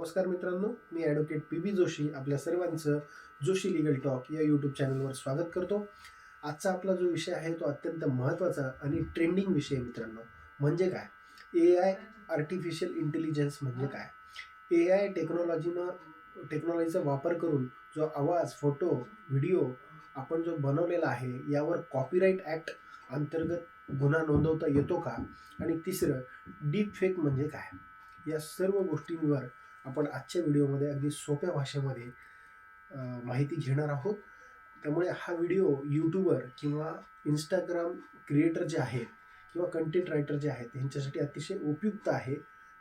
नमस्कार मित्रांनो, मी advocate PB. Joshi आपल्या सर्वांचं जोशी लीगल टॉक या यूट्यूब चॅनलवर स्वागत करतो. आजचा आपला जो विषय आहे तो अत्यंत महत्त्वाचा आणि ट्रेंडिंग विषय आहे मित्रांनो. म्हणजे काय? AI आर्टिफिशियल इंटेलिजन्स म्हणजे काय? AI टेक्नॉलॉजीचा वापर करून जो आवाज, फोटो, व्हिडिओ आपण जो बनवलेला आहे यावर कॉपीराइट ॲक्ट अंतर्गत गुन्हा नोंदवता येतो का? आणि तिसरं, डीप फेक म्हणजे काय? या सर्व गोष्टींवर आपण आजच्या व्हिडिओमध्ये अगदी सोप्या भाषेमध्ये माहिती घेणार आहोत. त्यामुळे हा व्हिडिओ यूट्यूबर किंवा इंस्टाग्राम क्रिएटर जे आहेत किंवा कंटेंट रायटर जे आहेत यांच्यासाठी अतिशय उपयुक्त आहे.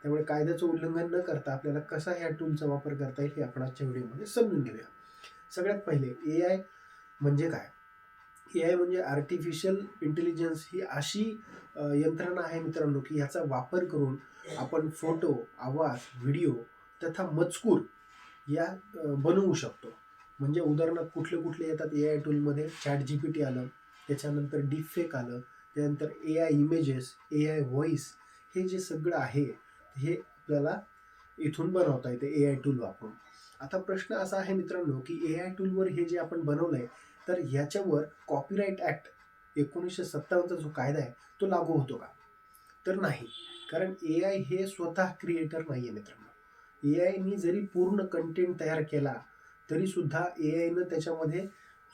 त्यामुळे कायद्याचं उल्लंघन न करता आपल्याला कसा ह्या टूलचा वापर करता येईल हे आपण आजच्या व्हिडिओमध्ये समजून घेऊया. सगळ्यात पहिले AI म्हणजे काय? AI म्हणजे आर्टिफिशियल इंटेलिजन्स ही अशी यंत्रणा आहे मित्रांनो, की ह्याचा वापर करून आपण फोटो, आवाज, व्हिडिओ तथा मजकूर या बनवू शकतो. म्हणजे उदाहरणार्थ कुठले येतात AI टूलमध्ये ChatGPT आलं, त्याच्यानंतर डीपफेक आलं, त्यानंतर AI इमेजेस, AI व्हॉईस हे जे सगळं आहे, हे आपल्याला इथून बनवता येते AI टूल वापरून. आता प्रश्न असा आहे मित्रांनो, की AI टूलवर हे जे आपण बनवलंय, तर ह्याच्यावर कॉपीराइट ॲक्ट 1957चा जो कायदा आहे, तो लागू होतो का? तर नाही. कारण AI हे स्वतः क्रिएटर नाहीये मित्रांनो. AIनी जरी पूर्ण कंटेंट तयार केला, तरीसुद्धा AIनं त्याच्यामध्ये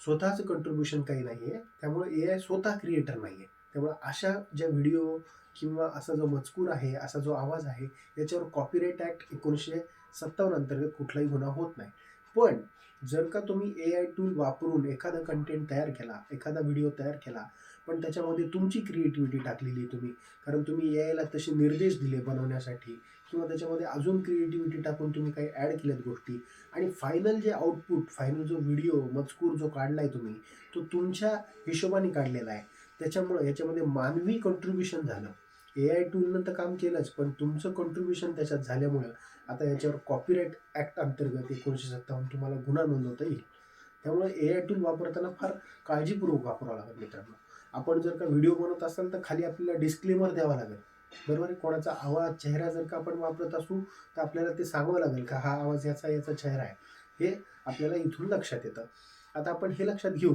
स्वतःचं कंट्रिब्युशन काही नाहीये. त्यामुळे AI स्वतः क्रिएटर नाहीये. त्यामुळे अशा ज्या व्हिडिओ किंवा असा जो मजकूर आहे, असा जो आवाज आहे, याच्यावर कॉपीराइट ॲक्ट 1957 अंतर्गत कुठलाही गुन्हा होत नाही. पण जर का तुम्ही AI टूल वापरून एखादा कंटेंट तयार केला, एखादा व्हिडिओ तयार केला, पण त्याच्यामध्ये तुमची क्रिएटिव्हिटी टाकलेली आहे तुम्ही, कारण तुम्ही AIला तसे निर्देश दिले बनवण्यासाठी किंवा त्याच्यामध्ये अजून क्रिएटिव्हिटी टाकून तुम्ही काही ॲड केल्यात गोष्टी आणि फायनल जे आउटपुट, फायनल जो व्हिडिओ, मजकूर जो काढलाय तुम्ही, तो तुमच्या हिशोबाने काढलेला आहे. त्याच्यामुळे याच्यामध्ये मानवी कॉन्ट्रिब्युशन झालं. AI टूलनं तर काम केलंच, पण तुमचं कॉन्ट्रिब्युशन त्याच्यात झाल्यामुळं आता याच्यावर कॉपीराइट ॲक्ट अंतर्गत 1957 तुम्हाला गुन्हा नोंदवता येईल. त्यामुळे AI टूल वापरताना फार काळजीपूर्वक वापरावं लागेल मित्रांनो. आपण जर का व्हिडिओ बनवत असाल तर खाली आपल्याला डिस्क्लेमर द्यावा लागेल. बरोबर आहे. कोणाचा आवाज, चेहरा जर का आपण वापरत असू तर आपल्याला ते सांगावं लागेल का हा आवाज याचा चेहरा आहे. हे आपल्याला इथून लक्षात येतं. आता आपण हे लक्षात घेऊ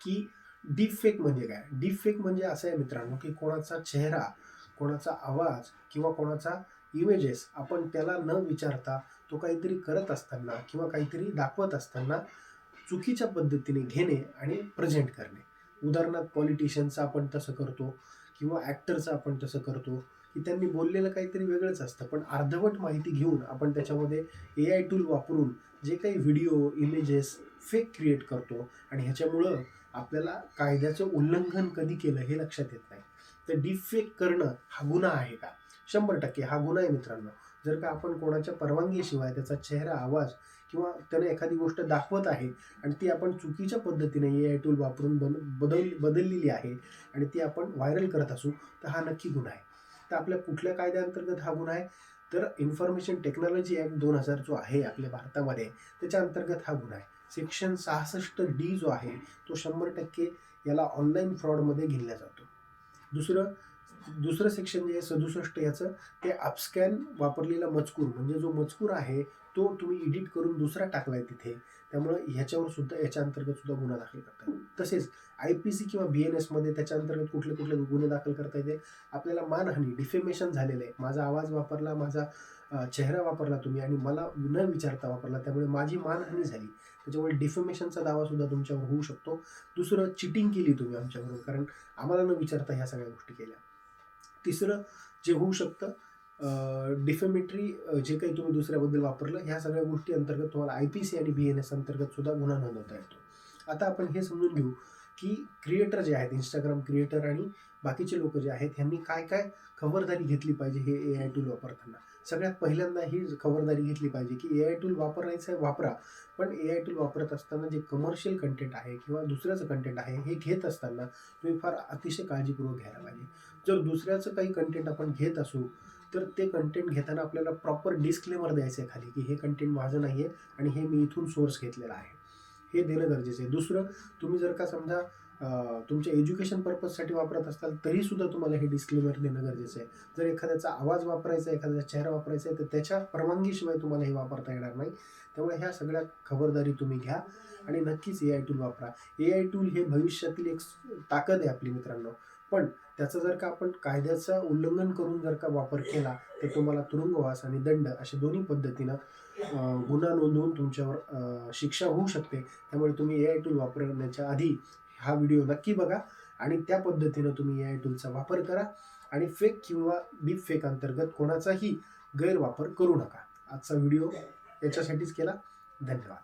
की डीप फेक म्हणजे काय? डीप फेक म्हणजे असं आहे मित्रांनो, की कोणाचा चेहरा, कोणाचा आवाज किंवा कोणाचा इमेजेस आपण त्याला न विचारता तो काहीतरी करत असताना किंवा काहीतरी दाखवत असताना चुकीच्या पद्धतीने घेणे आणि प्रेझेंट करणे. उदाहरणार्थ पॉलिटिशियनचं आपण तसं करतो किंवा ॲक्टरचं आपण तसं करतो, की त्यांनी बोललेलं काहीतरी वेगळंच असतं. पण अर्धवट माहिती घेऊन आपण त्याच्यामध्ये AI टूल वापरून जे काही व्हिडिओ, इमेजेस फेक क्रिएट करतो आणि ह्याच्यामुळं आपल्याला कायद्याचं उल्लंघन कधी केलं हे लक्षात येत नाही. तर डीपफेक करणं हा गुन्हा आहे का? 100% हा गुन्हा आहे मित्रांनो. जर का आपण कोणाच्या परवानगीशिवाय त्याचा चेहरा, आवाज किंवा त्याने एखादी गोष्ट दाखवत आहे आणि ती आपण चुकीच्या पद्धतीने AI टूल वापरून बदललेली आहे आणि ती आपण व्हायरल करत असू, तर हा नक्की गुन्हा आहे. तर आपल्या कुठल्या कायद्याअंतर्गत हा गुन्हा आहे? तर इन्फॉर्मेशन टेक्नॉलॉजी ॲक्ट 2000 जो आहे आपल्या भारतामध्ये, त्याच्या अंतर्गत हा गुन्हा आहे. सेक्शन 66D जो आहे, तो 100% याला ऑनलाईन फ्रॉडमध्ये गिनला जातो. दुसरं सेक्शन जे आहे 67 याचं, ते अपस्कॅन वापरलेला मजकूर म्हणजे जो मजकूर आहे तो तुम्ही एडिट करून दुसरा टाकलाय तिथे. त्यामुळे ह्याच्यावर सुद्धा याच्या अंतर्गत सुद्धा गुन्हा दाखल करता येईल. तसेच IPC किंवा BNSमध्ये त्याच्या अंतर्गत कुठले गुन्हे दाखल करता येतील? आपल्याला मानहानी, डिफेमेशन झालेलं आहे. माझा आवाज वापरला, माझा चेहरा वापरला तुम्ही आणि मला न विचारता वापरला, त्यामुळे माझी मानहानी झाली. त्याच्यामुळे डिफेमेशनचा दावा सुद्धा तुमच्यावर होऊ शकतो. दुसरं, चिटिंग केली तुम्ही आमच्याबरोबर, कारण आम्हाला न विचारता ह्या सगळ्या गोष्टी केल्या. तिसरं जे होऊ शकतं, डिफेमेटरी जे काही तुम्ही दुसऱ्याबद्दल वापरलं, ह्या सगळ्या गोष्टी अंतर्गत तुम्हाला IPC आणि BNS अंतर्गत सुद्धा गुन्हा नोंदवता येतो. आता आपण हे समजून घेऊ की क्रिएटर जे आहेत, इंस्टाग्राम क्रिएटर आणि बाकीचे लोक जे आहेत, ह्यांनी काय काय खबरदारी घेतली पाहिजे हे AI टूल वापरताना. सगळ्यात पहिल्यांदा ही खबरदारी घेतली पाहिजे की AI टूल वापरायचं आहे वापरा, पण AI टूल वापरत असताना जे कमर्शियल कंटेंट आहे किंवा दुसऱ्याचं कंटेंट आहे हे घेत असताना तुम्ही फार अतिशय काळजीपूर्वक घ्यायला पाहिजे. जर दुसऱ्याचं काही कंटेंट आपण घेत असू तर ते कंटेंट घेताना आपल्याला प्रॉपर डिस्क्लेमर द्यायचं आहे खाली, की हे कंटेंट माझं नाहीये आणि हे मी इथून सोर्स घेतलेला आहे. हे देणं गरजेचं आहे. दुसरं, तुम्ही जर का समजा तुमच्या एज्युकेशन पर्पजसाठी वापरत असाल तरी सुद्धा तुम्हाला हे डिस्क्लेमर देणं गरजेचं आहे. जर एखाद्याचा आवाज वापरायचा आहे, एखाद्याचा चेहरा वापरायचा आहे, तर त्याच्या परवानगीशिवाय तुम्हाला हे वापरता येणार नाही. त्यामुळे ह्या सगळ्या खबरदारी तुम्ही घ्या आणि नक्कीच AI टूल वापरा. AI टूल हे भविष्यातील एक ताकद आहे आपली मित्रांनो. पण त्याचं जर का आपण कायद्याचं उल्लंघन करून जर का वापर केला तर तुम्हाला तुरुंगवास आणि दंड अशा दोन्ही पद्धतीनं गुन्हा नोंदवून तुमच्यावर शिक्षा होऊ शकते. त्यामुळे तुम्ही AI टूल वापरण्याच्या आधी हा व्हिडिओ नक्की बघा आणि त्या पद्धतीनं तुम्ही AI टूलचा वापर करा आणि फेक किंवा डीप फेक अंतर्गत कोणाचाही गैरवापर करू नका. आजचा व्हिडिओ याच्यासाठीच केला. धन्यवाद.